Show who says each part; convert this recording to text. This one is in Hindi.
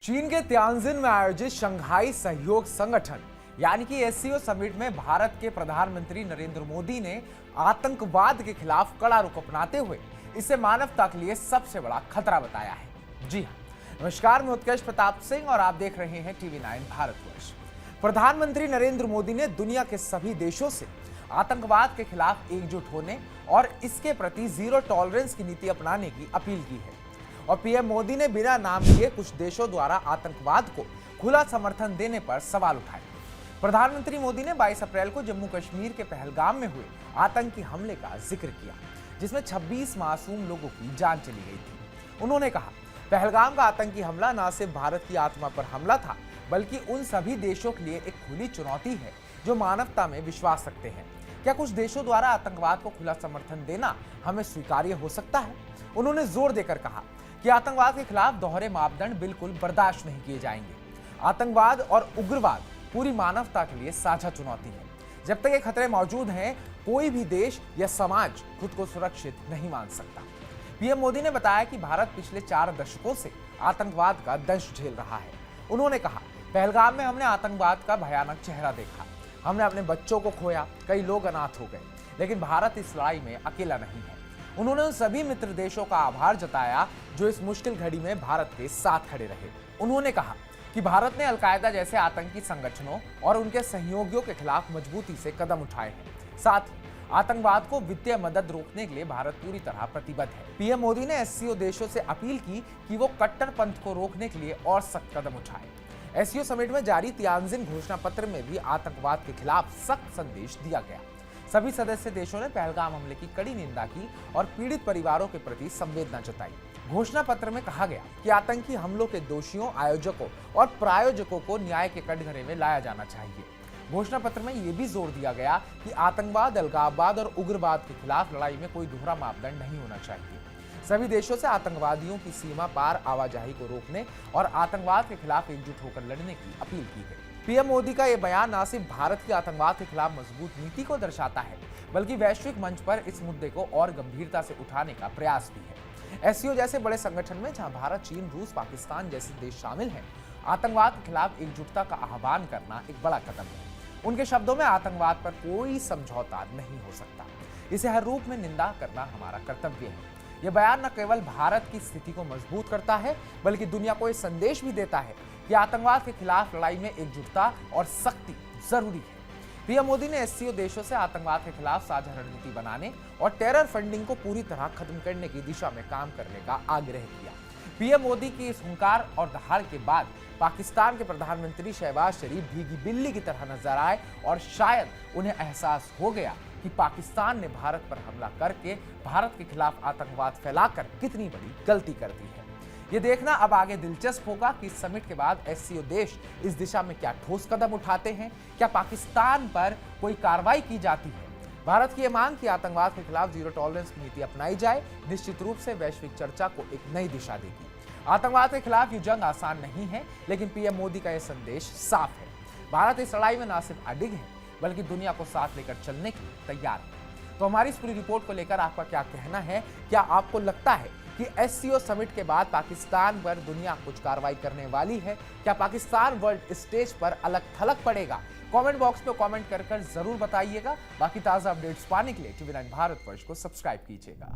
Speaker 1: चीन के तियानजिन में आयोजित शंघाई सहयोग संगठन यानी कि एससीओ समिट में भारत के प्रधानमंत्री नरेंद्र मोदी ने आतंकवाद के खिलाफ कड़ा रुख अपनाते हुए इसे मानवता के लिए सबसे बड़ा खतरा बताया है। जी हाँ, नमस्कार, मैं उत्कर्ष प्रताप सिंह और आप देख रहे हैं टीवी9 भारतवर्ष। प्रधानमंत्री नरेंद्र मोदी ने दुनिया के सभी देशों से आतंकवाद के खिलाफ एकजुट होने और इसके प्रति जीरो टॉलरेंस की नीति अपनाने की अपील की है। और पीएम मोदी ने बिना नाम लिए कुछ देशों द्वारा आतंकवाद को खुला समर्थन देने पर सवाल उठाए। प्रधानमंत्री मोदी ने 22 अप्रैल को जम्मू कश्मीर के पहलगाम में हुए आतंकी हमले का जिक्र किया, जिसमें 26 मासूम लोगों की जान चली गई थी। उन्होंने कहा, पहलगाम का आतंकी हमला न सिर्फ भारत की आत्मा पर हमला था, बल्कि उन सभी देशों के लिए एक खुली चुनौती है जो मानवता में विश्वास रखते हैं। क्या कुछ देशों द्वारा आतंकवाद को खुला समर्थन देना हमें स्वीकार्य हो सकता है? उन्होंने जोर देकर कहा कि आतंकवाद के खिलाफ दोहरे मापदंड बिल्कुल बर्दाश्त नहीं किए जाएंगे। आतंकवाद और उग्रवाद पूरी मानवता के लिए साझा चुनौती है। जब तक ये खतरे मौजूद हैं, कोई भी देश या समाज खुद को सुरक्षित नहीं मान सकता। पीएम मोदी ने बताया कि भारत पिछले 4 दशकों से आतंकवाद का दंश झेल रहा है। उन्होंने कहा, पहलगाम में हमने आतंकवाद का भयानक चेहरा देखा। हमने अपने बच्चों को खोया, कई लोग अनाथ हो गए, लेकिन भारत इस लड़ाई में अकेला नहीं है। उन्होंने उन सभी मित्र देशों का आभार जताया जो इस मुश्किल घड़ी में भारत के साथ खड़े रहे। उन्होंने कहा कि भारत ने अलकायदा जैसे आतंकी संगठनों और उनके सहयोगियों के खिलाफ मजबूती से कदम उठाए हैं। साथ ही आतंकवाद को वित्तीय मदद रोकने के लिए भारत पूरी तरह प्रतिबद्ध है। पीएम मोदी ने एससीओ देशों से अपील की कि वो कट्टरपंथ को रोकने के लिए और सख्त कदम उठाए। एससीओ समिट में जारी तियानजिन घोषणा पत्र में भी आतंकवाद के खिलाफ सख्त संदेश दिया गया। सभी सदस्य देशों ने पहलगाम हमले की कड़ी निंदा की और पीड़ित परिवारों के प्रति संवेदना जताई। घोषणा पत्र में कहा गया कि आतंकी हमलों के दोषियों, आयोजकों और प्रायोजकों को न्याय के कटघरे में लाया जाना चाहिए। घोषणा पत्र में यह भी जोर दिया गया कि आतंकवाद, अलगाववाद और उग्रवाद के खिलाफ लड़ाई में कोई दोहरा मापदंड नहीं होना चाहिए। सभी देशों से आतंकवादियों की सीमा पार आवाजाही को रोकने और आतंकवाद के खिलाफ एकजुट होकर लड़ने की अपील की गई। पीएम मोदी का यह बयान न सिर्फ भारत की आतंकवाद के खिलाफ मजबूत नीति को दर्शाता है, बल्कि वैश्विक मंच पर इस मुद्दे को और गंभीरता से उठाने का प्रयास भी है। एससीओ जैसे बड़े संगठन में जहां भारत, चीन, रूस, पाकिस्तान जैसे देश शामिल हैं, आतंकवाद के खिलाफ एकजुटता का आह्वान करना एक बड़ा कदम है। उनके शब्दों में आतंकवाद पर कोई समझौता नहीं हो सकता। इसे हर रूप में निंदा करना हमारा कर्तव्य है। यह बयान न केवल भारत की स्थिति को मजबूत करता है, बल्कि दुनिया को यह संदेश भी देता है कि आतंकवाद के खिलाफ लड़ाई में एकजुटता और सख्ती जरूरी है। पीएम मोदी ने एससीओ देशों से आतंकवाद के खिलाफ साझा रणनीति बनाने और टेरर फंडिंग को पूरी तरह खत्म करने की दिशा में काम करने का आग्रह किया। पीएम मोदी की इस हुंकार और दहाड़ के बाद पाकिस्तान के प्रधानमंत्री शहबाज शरीफ भीगी बिल्ली की तरह नजर आए और शायद उन्हें एहसास हो गया कि पाकिस्तान ने भारत पर हमला करके भारत के खिलाफ आतंकवाद फैलाकर कितनी बड़ी गलती कर दी है। ये देखना अब आगे दिलचस्प होगा कि इस समिट के बाद एससीओ देश इस दिशा में क्या ठोस कदम उठाते हैं। क्या पाकिस्तान पर कोई कार्रवाई की जाती है? भारत की यह मांग कि आतंकवाद के खिलाफ जीरो टॉलरेंस की नीति अपनाई जाए निश्चित रूप से वैश्विक चर्चा को एक नई दिशा देगी। आतंकवाद के खिलाफ ये जंग आसान नहीं है, लेकिन पीएम मोदी का यह संदेश साफ है। भारत इस लड़ाई में न सिर्फ अडिग है, बल्कि दुनिया को साथ लेकर चलने के लिए तैयार है। तो हमारी इस पूरी रिपोर्ट को लेकर आपका क्या कहना है? क्या आपको लगता है कि एससीओ समिट के बाद पाकिस्तान पर दुनिया कुछ कार्रवाई करने वाली है? क्या पाकिस्तान वर्ल्ड स्टेज पर अलग थलग पड़ेगा? कमेंट बॉक्स में कमेंट कर जरूर बताइएगा। बाकी ताजा अपडेट्स पाने के लिए टीवी9 भारतवर्ष को सब्सक्राइब कीजिएगा।